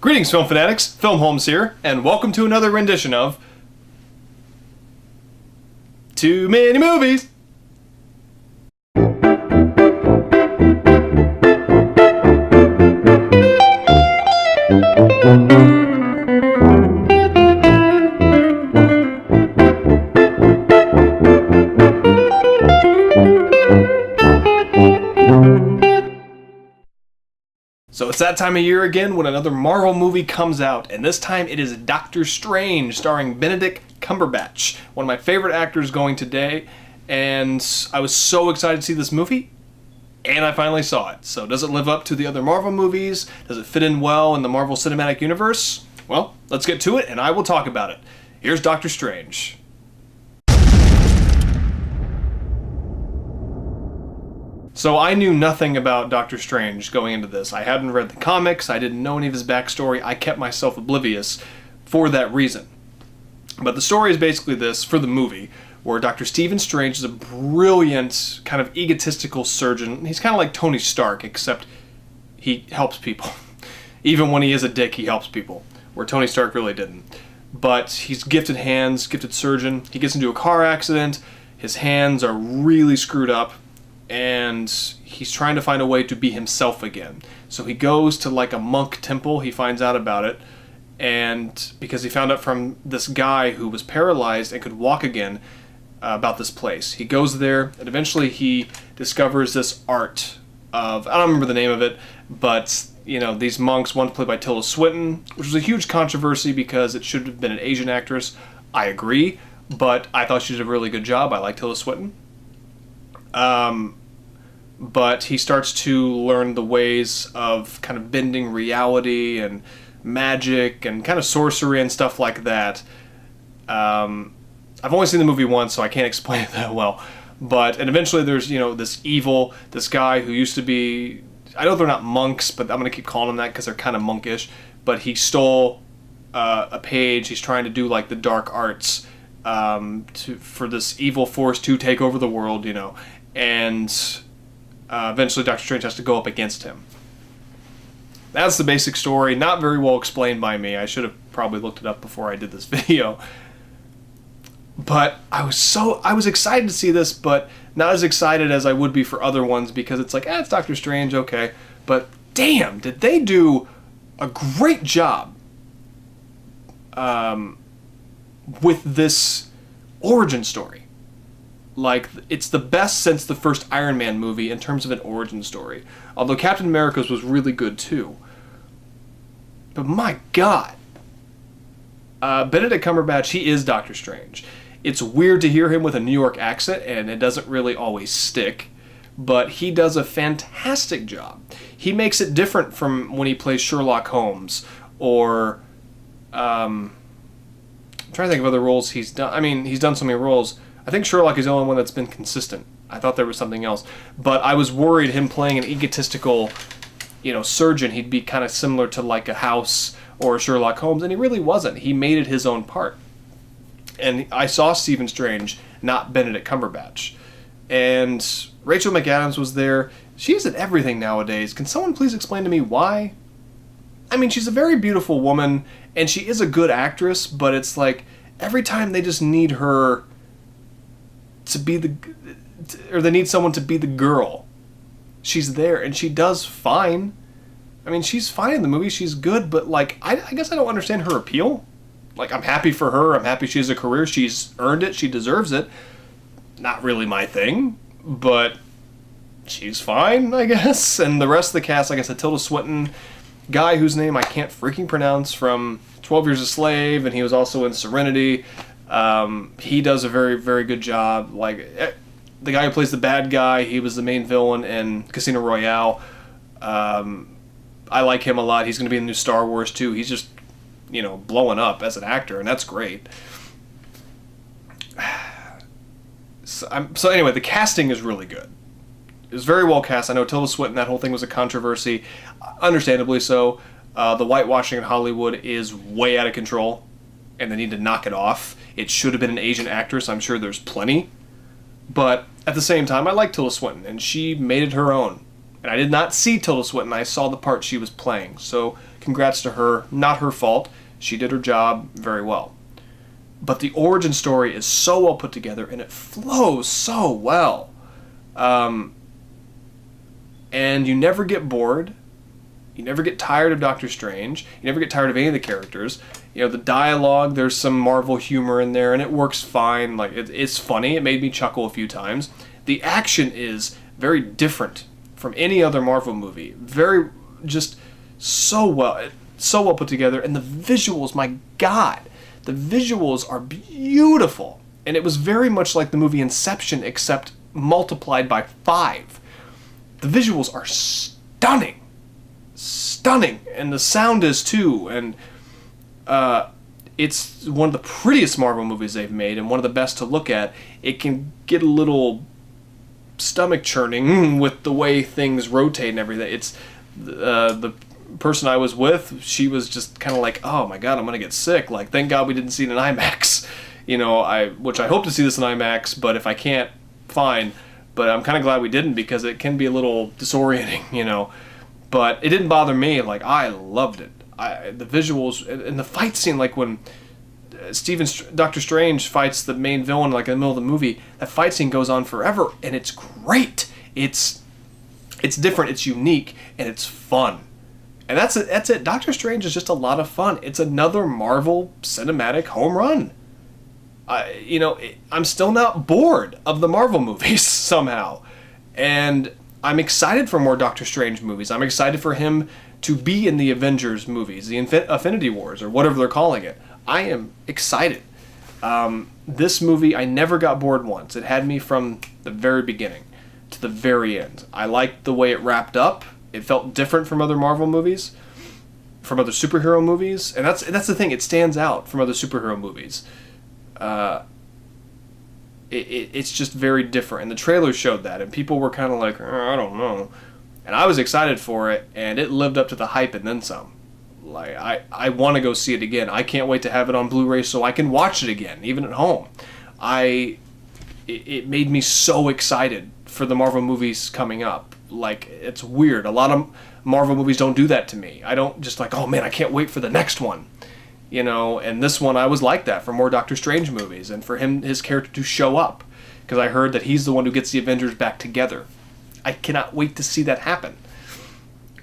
Greetings, film fanatics. Filmholmes here, and welcome to another rendition of Too Many Movies. So it's that time of year again when another Marvel movie comes out, and this time it is Doctor Strange, starring Benedict Cumberbatch, one of my favorite actors going today, and I was so excited to see this movie, and I finally saw it. So does it live up to the other Marvel movies? Does it fit in well in the Marvel Cinematic Universe? Well, let's get to it, and I will talk about it. Here's Doctor Strange. So I knew nothing about Doctor Strange going into this. I hadn't read the comics, I didn't know any of his backstory, I kept myself oblivious for that reason. But the story is basically this, for the movie, where Dr. Stephen Strange is a brilliant, kind of egotistical surgeon. He's kind of like Tony Stark, except he helps people. Even when he is a dick, he helps people, where Tony Stark really didn't. But he's gifted hands, gifted surgeon. He gets into a car accident, his hands are really screwed up, and he's trying to find a way to be himself again. So he goes to like a monk temple, he finds out about it, and because he found out from this guy who was paralyzed and could walk again about this place. He goes there, and eventually he discovers this art of, I don't remember the name of it, but you know, these monks, one played by Tilda Swinton, which was a huge controversy because it should have been an Asian actress. I agree, but I thought she did a really good job. I like Tilda Swinton. But he starts to learn the ways of kind of bending reality and magic and kind of sorcery and stuff like that. I've only seen the movie once, so I can't explain it that well. And eventually there's, you know, this guy who used to be, I know they're not monks, but I'm going to keep calling them that because they're kind of monkish, but he stole a page. He's trying to do like the dark arts for this evil force to take over the world, you know. And eventually Doctor Strange has to go up against him. That's the basic story, not very well explained by me. I should have probably looked it up before I did this video. But I was excited to see this, but not as excited as I would be for other ones, because it's like, it's Doctor Strange, okay. But damn, did they do a great job with this origin story. Like, it's the best since the first Iron Man movie in terms of an origin story. Although Captain America's was really good too. But my God. Benedict Cumberbatch, he is Doctor Strange. It's weird to hear him with a New York accent, and it doesn't really always stick. But he does a fantastic job. He makes it different from when he plays Sherlock Holmes, or I'm trying to think of other roles he's done. I mean, he's done so many roles. I think Sherlock is the only one that's been consistent. I thought there was something else. But I was worried him playing an egotistical, you know, surgeon, he'd be kind of similar to like a House or a Sherlock Holmes, and he really wasn't. He made it his own part. And I saw Stephen Strange, not Benedict Cumberbatch. And Rachel McAdams was there. She's in everything nowadays. Can someone please explain to me why? I mean, she's a very beautiful woman, and she is a good actress, but it's like, every time they just need her to be they need someone to be the girl. She's there, and she does fine. I mean, she's fine in the movie, she's good, but like, I guess I don't understand her appeal. Like, I'm happy for her, I'm happy she has a career, she's earned it, she deserves it. Not really my thing, but she's fine, I guess. And the rest of the cast, like I said, Tilda Swinton, guy whose name I can't freaking pronounce, from 12 Years a Slave, and he was also in Serenity. He does a very, very good job. Like, the guy who plays the bad guy, he was the main villain in Casino Royale. I like him a lot. He's going to be in the new Star Wars too. He's just, you know, blowing up as an actor, and that's great. So anyway, the casting is really good. It was very well cast. I know Tilda Swinton, that whole thing was a controversy. Understandably so. The whitewashing in Hollywood is way out of control, and they need to knock it off. It should have been an Asian actress. I'm sure there's plenty. But at the same time, I like Tilda Swinton, and she made it her own. And I did not see Tilda Swinton. I saw the part she was playing. So Congrats to her. Not her fault. She did her job very well. But the origin story is so well put together, and it flows so well. And you never get bored. You never get tired of Doctor Strange. You never get tired of any of the characters. You know, the dialogue, there's some Marvel humor in there, and it works fine. Like, it's funny. It made me chuckle a few times. The action is very different from any other Marvel movie. Very, just so well put together. And the visuals, my God, the visuals are beautiful. And it was very much like the movie Inception, except multiplied by 5. The visuals are stunning. Stunning. And the sound is too. And it's one of the prettiest Marvel movies they've made, and one of the best to look at. It can get a little stomach churning with the way things rotate and everything. It's the person I was with, she was just kind of like, oh my God, I'm gonna get sick. Like, thank God we didn't see it in IMAX. You know, which I hope to see this in IMAX, but if I can't, fine. But I'm kind of glad we didn't, because it can be a little disorienting, you know. But it didn't bother me. Like, I loved it. The visuals and the fight scene, like when Doctor Strange fights the main villain, like in the middle of the movie, that fight scene goes on forever, and it's great. It's different, it's unique, and it's fun. And that's it. Doctor Strange is just a lot of fun. It's another Marvel cinematic home run. I'm still not bored of the Marvel movies somehow. And I'm excited for more Doctor Strange movies. I'm excited for him to be in the Avengers movies, the Infinity Wars, or whatever they're calling it. I am excited. This movie, I never got bored once. It had me from the very beginning to the very end. I liked the way it wrapped up. It felt different from other Marvel movies, from other superhero movies, and that's the thing. It stands out from other superhero movies. It's just very different, and the trailer showed that, and people were kind of like, I don't know, and I was excited for it, and it lived up to the hype and then some. Like, I want to go see it again. I can't wait to have it on Blu-ray so I can watch it again, even at home. It made me so excited for the Marvel movies coming up. Like, it's weird. A lot of Marvel movies don't do that to me. I don't just like, oh man, I can't wait for the next one. You know, and this one I was like that for more Doctor Strange movies, and for his character to show up, because I heard that he's the one who gets the Avengers back together. I cannot wait to see that happen.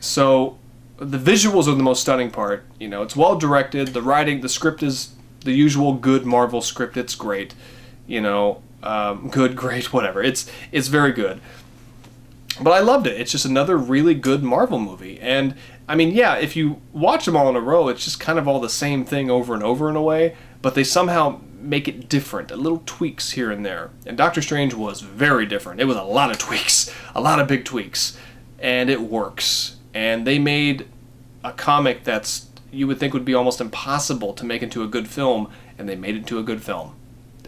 So, the visuals are the most stunning part. You know, it's well directed. The writing, the script is the usual good Marvel script. It's great. You know, good, great, whatever. It's very good. But I loved it. It's just another really good Marvel movie. And, I mean, yeah, if you watch them all in a row, it's just kind of all the same thing over and over in a way, but they somehow make it different, little tweaks here and there. And Doctor Strange was very different. It was a lot of tweaks, a lot of big tweaks, and it works. And they made a comic that's, you would think would be almost impossible to make into a good film, and they made it into a good film.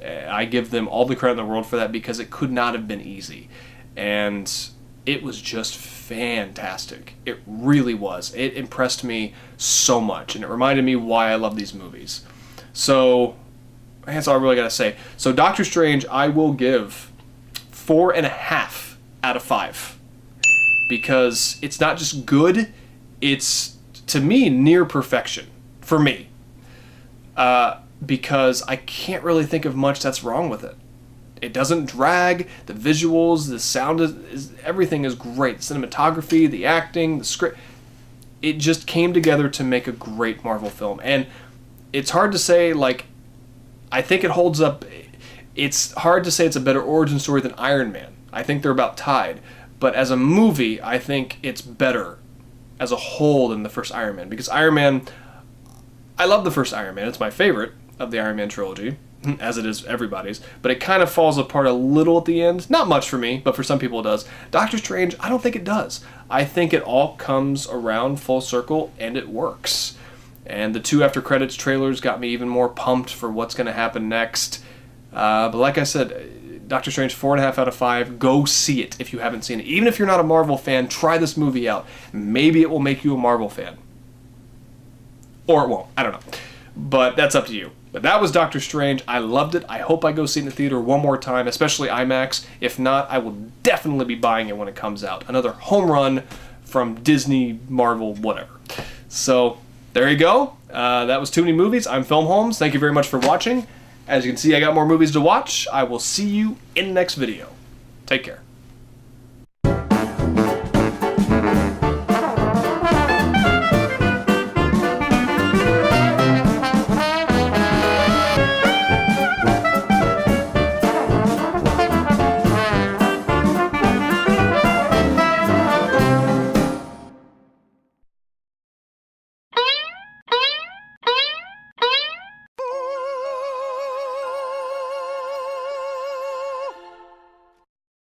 I give them all the credit in the world for that, because it could not have been easy. And it was just fantastic. It really was. It impressed me so much, and it reminded me why I love these movies. So, that's all I really gotta say. So, Doctor Strange, I will give 4.5 out of 5. Because it's not just good, it's, to me, near perfection. For me. Because I can't really think of much that's wrong with it. It doesn't drag. The visuals, the sound, everything is great. The cinematography, the acting, the script. It just came together to make a great Marvel film. And it's hard to say, like, I think it holds up. It's hard to say it's a better origin story than Iron Man. I think they're about tied. But as a movie, I think it's better as a whole than the first Iron Man. Because Iron Man, I love the first Iron Man. It's my favorite of the Iron Man trilogy, as it is everybody's, but it kind of falls apart a little at the end. Not much for me, but for some people it does. Doctor Strange, I don't think it does. I think it all comes around full circle, and it works. And the 2 after credits trailers got me even more pumped for what's going to happen next. But like I said, Doctor Strange, 4.5 out of 5. Go see it if you haven't seen it. Even if you're not a Marvel fan, try this movie out. Maybe it will make you a Marvel fan. Or it won't. I don't know. But that's up to you. But that was Doctor Strange. I loved it. I hope I go see it in the theater one more time, especially IMAX. If not, I will definitely be buying it when it comes out. Another home run from Disney, Marvel, whatever. So, there you go. That was Too Many Movies. I'm Film Holmes. Thank you very much for watching. As you can see, I got more movies to watch. I will see you in the next video. Take care.